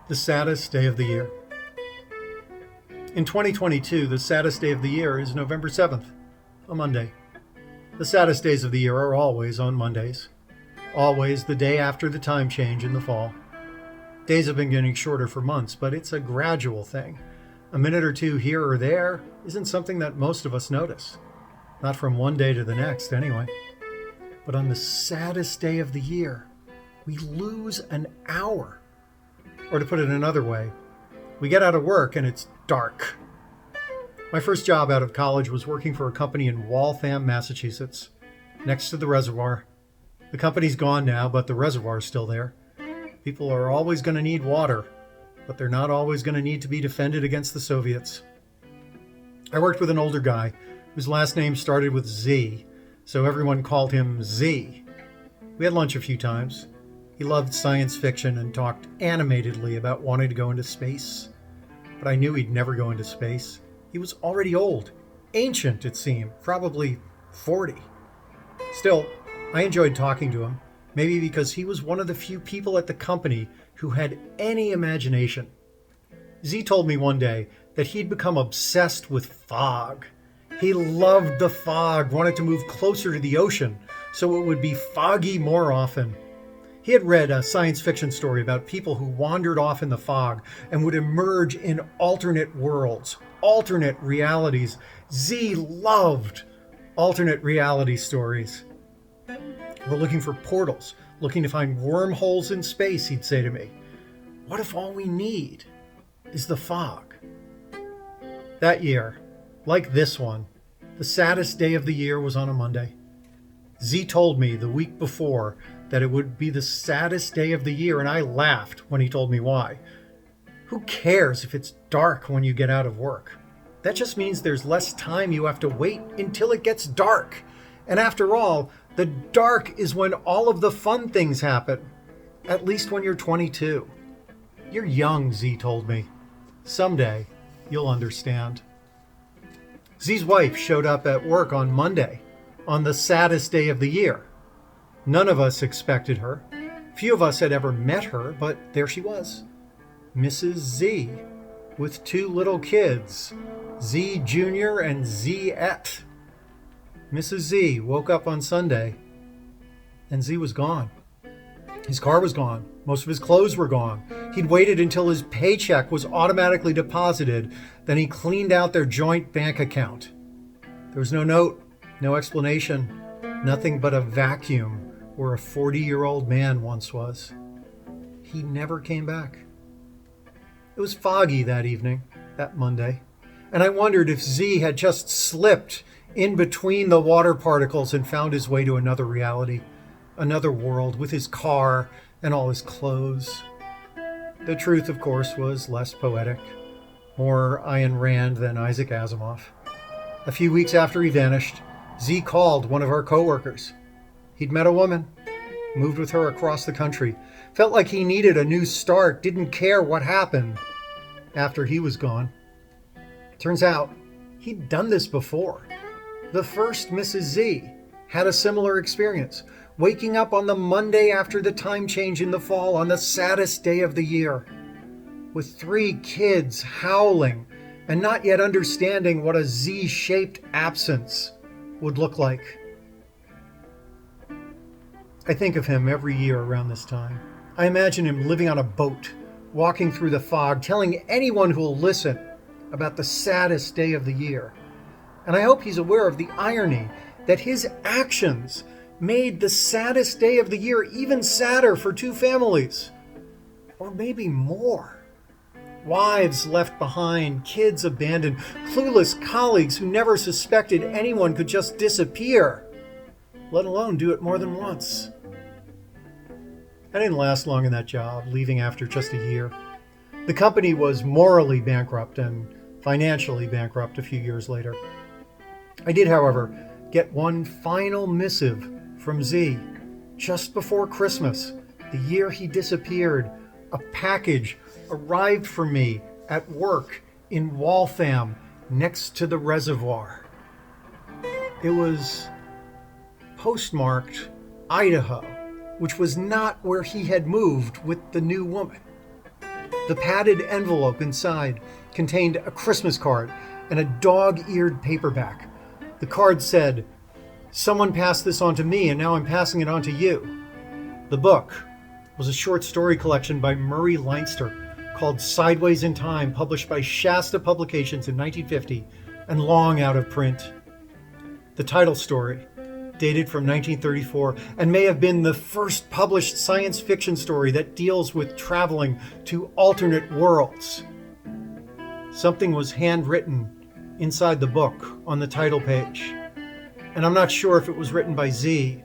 The saddest day of the year. In 2022, the saddest day of the year is November 7th, a Monday. The saddest days of the year are always on Mondays, always the day after the time change in the fall. Days have been getting shorter for months, but it's a gradual thing. A minute or two here or there isn't something that most of us notice. Not from one day to the next, anyway. But on the saddest day of the year, we lose an hour. Or to put it another way, we get out of work and it's dark. My first job out of college was working for a company in Waltham, Massachusetts, next to the reservoir. The company's gone now, but the reservoir's still there. People are always going to need water, but they're not always going to need to be defended against the Soviets. I worked with an older guy whose last name started with Z, so everyone called him Z. We had lunch a few times. He loved science fiction and talked animatedly about wanting to go into space. But I knew he'd never go into space. He was already old, ancient it seemed, probably 40. Still, I enjoyed talking to him, maybe because he was one of the few people at the company who had any imagination. Z told me one day that he'd become obsessed with fog. He loved the fog, wanted to move closer to the ocean so it would be foggy more often. He had read a science fiction story about people who wandered off in the fog and would emerge in alternate worlds, alternate realities. Z loved alternate reality stories. We're looking for portals, looking to find wormholes in space, he'd say to me. What if all we need is the fog? That year, like this one, the saddest day of the year was on a Monday. Z told me the week before that it would be the saddest day of the year, and I laughed when he told me why. Who cares if it's dark when you get out of work? That just means there's less time you have to wait until it gets dark. And after all, the dark is when all of the fun things happen. At least when you're 22. You're young, Z told me. Someday, you'll understand. Z's wife showed up at work on Monday, on the saddest day of the year. None of us expected her. Few of us had ever met her, but there she was. Mrs. Z, with two little kids, Z Jr. and Z-et. Mrs. Z woke up on Sunday, and Z was gone. His car was gone. Most of his clothes were gone. He'd waited until his paycheck was automatically deposited. Then he cleaned out their joint bank account. There was no note, no explanation, nothing but a vacuum where a 40-year-old man once was. He never came back. It was foggy that evening, that Monday, and I wondered if Z had just slipped in between the water particles and found his way to another reality, another world with his car and all his clothes. The truth, of course, was less poetic, more Ayn Rand than Isaac Asimov. A few weeks after he vanished, Z called one of our coworkers. He'd met a woman, moved with her across the country, felt like he needed a new start, didn't care what happened after he was gone. Turns out, he'd done this before. The first Mrs. Z had a similar experience, waking up on the Monday after the time change in the fall on the saddest day of the year, with 3 kids howling and not yet understanding what a Z-shaped absence would look like. I think of him every year around this time. I imagine him living on a boat, walking through the fog, telling anyone who will listen about the saddest day of the year. And I hope he's aware of the irony that his actions made the saddest day of the year even sadder for 2 families. Or maybe more. Wives left behind, kids abandoned, clueless colleagues who never suspected anyone could just disappear, let alone do it more than once. I didn't last long in that job, leaving after just a year. The company was morally bankrupt and financially bankrupt a few years later. I did, however, get one final missive from Z just before Christmas, the year he disappeared. A package arrived for me at work in Waltham, next to the reservoir. It was postmarked Idaho, which was not where he had moved with the new woman. The padded envelope inside contained a Christmas card and a dog-eared paperback. The card said, "Someone passed this on to me, and now I'm passing it on to you." The book was a short story collection by Murray Leinster called Sideways in Time, published by Shasta Publications in 1950 and long out of print. The title story, dated from 1934, and may have been the first published science fiction story that deals with traveling to alternate worlds. Something was handwritten inside the book on the title page, and I'm not sure if it was written by Z,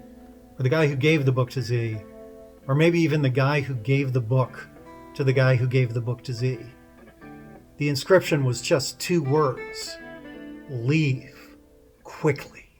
or the guy who gave the book to Z, or maybe even the guy who gave the book to the guy who gave the book to Z. The inscription was just 2 words: "Leave quickly."